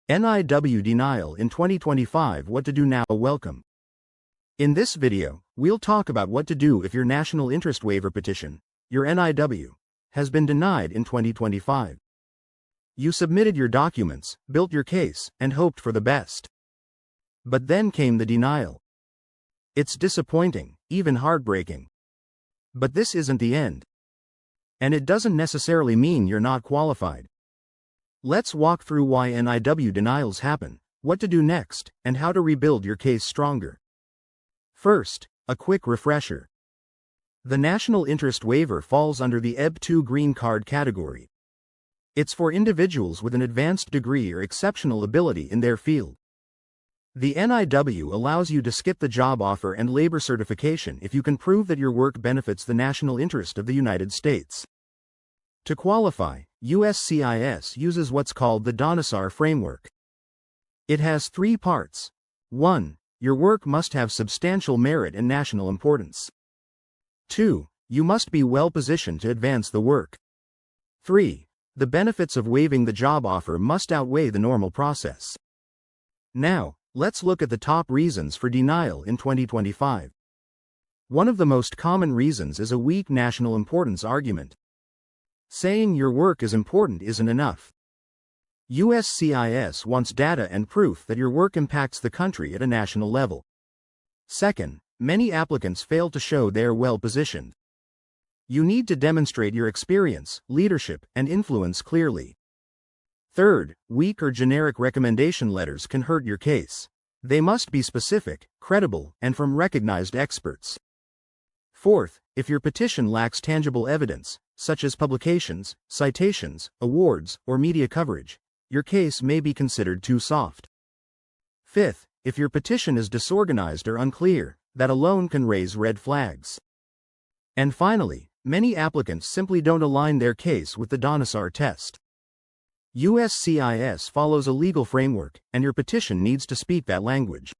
NIW denial in 2025. What to do now? Welcome. In this video, we'll talk about what to do if your National Interest Waiver petition, your NIW, has been denied in 2025. You submitted your documents, built your case, and hoped for the best. But then came the denial. It's disappointing, even heartbreaking. But this isn't the end. And it doesn't necessarily mean you're not qualified. Let's walk through why NIW denials happen, what to do next, and how to rebuild your case stronger. First, a quick refresher. The National Interest Waiver falls under the EB-2 Green Card category. It's for individuals with an advanced degree or exceptional ability in their field. The NIW allows you to skip the job offer and labor certification if you can prove that your work benefits the national interest of the United States. To qualify, USCIS uses what's called the DONISAR framework. It has 3 parts. 1. Your work must have substantial merit and national importance. 2. You must be well positioned to advance the work. 3. The benefits of waiving the job offer must outweigh the normal process. Now, let's look at the top reasons for denial in 2025. One of the most common reasons is a weak national importance argument. Saying your work is important isn't enough. USCIS wants data and proof that your work impacts the country at a national level. Second, many applicants fail to show they are well positioned. You need to demonstrate your experience, leadership, and influence clearly. Third, weak or generic recommendation letters can hurt your case. They must be specific, credible, and from recognized experts. Fourth, if your petition lacks tangible evidence, such as publications, citations, awards, or media coverage, your case may be considered too soft. Fifth, if your petition is disorganized or unclear, that alone can raise red flags. And finally, many applicants simply don't align their case with the DONISAR test. USCIS follows a legal framework, and your petition needs to speak that language.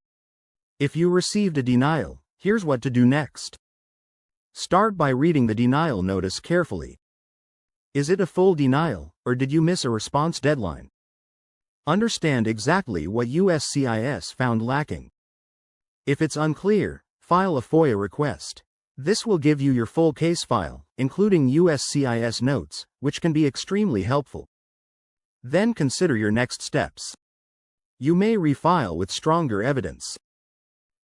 If you received a denial, here's what to do next. Start by reading the denial notice carefully. Is it a full denial, or did you miss a response deadline? Understand exactly what USCIS found lacking. If it's unclear, file a FOIA request. This will give you your full case file, including USCIS notes, which can be extremely helpful. Then consider your next steps. You may refile with stronger evidence.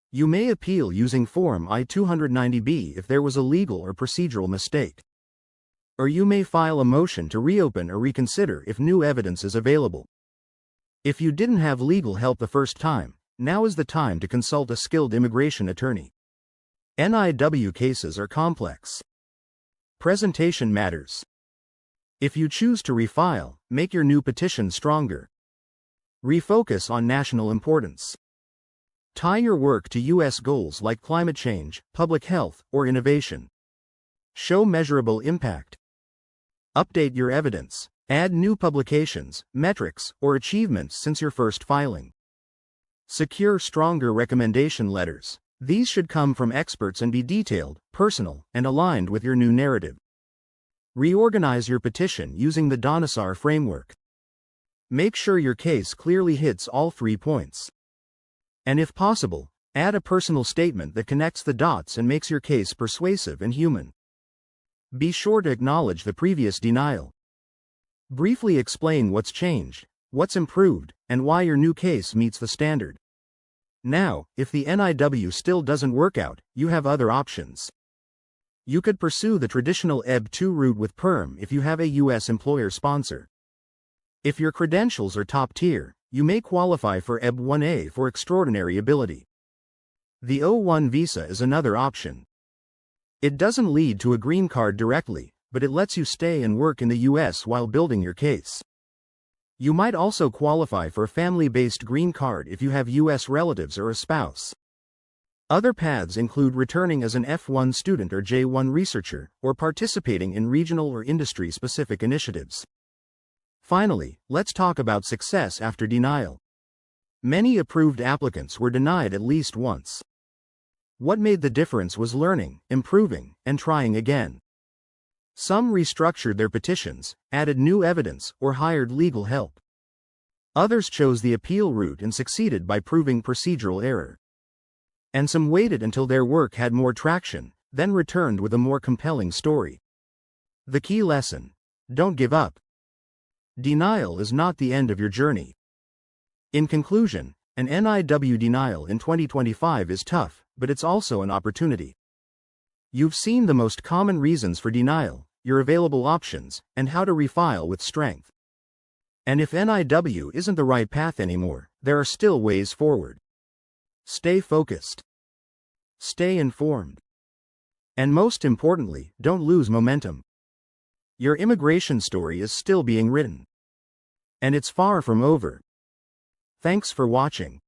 You may appeal using Form I-290B if there was a legal or procedural mistake. Or you may file a motion to reopen or reconsider if new evidence is available. If you didn't have legal help the first time, now is the time to consult a skilled immigration attorney. NIW cases are complex. Presentation matters. If you choose to refile, make your new petition stronger. Refocus on national importance. Tie your work to U.S. goals like climate change, public health, or innovation. Show measurable impact. Update your evidence. Add new publications, metrics, or achievements since your first filing. Secure stronger recommendation letters. These should come from experts and be detailed, personal, and aligned with your new narrative. Reorganize your petition using the DONISAR framework. Make sure your case clearly hits all 3 points. And if possible, add a personal statement that connects the dots and makes your case persuasive and human. Be sure to acknowledge the previous denial. Briefly explain what's changed, what's improved, and why your new case meets the standard. Now, if the NIW still doesn't work out, you have other options. You could pursue the traditional EB-2 route with PERM if you have a U.S. employer sponsor. If your credentials are top tier, you may qualify for EB-1A for extraordinary ability. The O-1 visa is another option. It doesn't lead to a green card directly, but it lets you stay and work in the U.S. while building your case. You might also qualify for a family-based green card if you have U.S. relatives or a spouse. Other paths include returning as an F1 student or J1 researcher, or participating in regional or industry-specific initiatives. Finally, let's talk about success after denial. Many approved applicants were denied at least once. What made the difference was learning, improving, and trying again. Some restructured their petitions, added new evidence, or hired legal help. Others chose the appeal route and succeeded by proving procedural error. And some waited until their work had more traction, then returned with a more compelling story. The key lesson: don't give up. Denial is not the end of your journey. In conclusion, an NIW denial in 2025 is tough, but it's also an opportunity. You've seen the most common reasons for denial, your available options, and how to refile with strength. And if NIW isn't the right path anymore, there are still ways forward. Stay focused. Stay informed. And most importantly, don't lose momentum. Your immigration story is still being written. And it's far from over. Thanks for watching.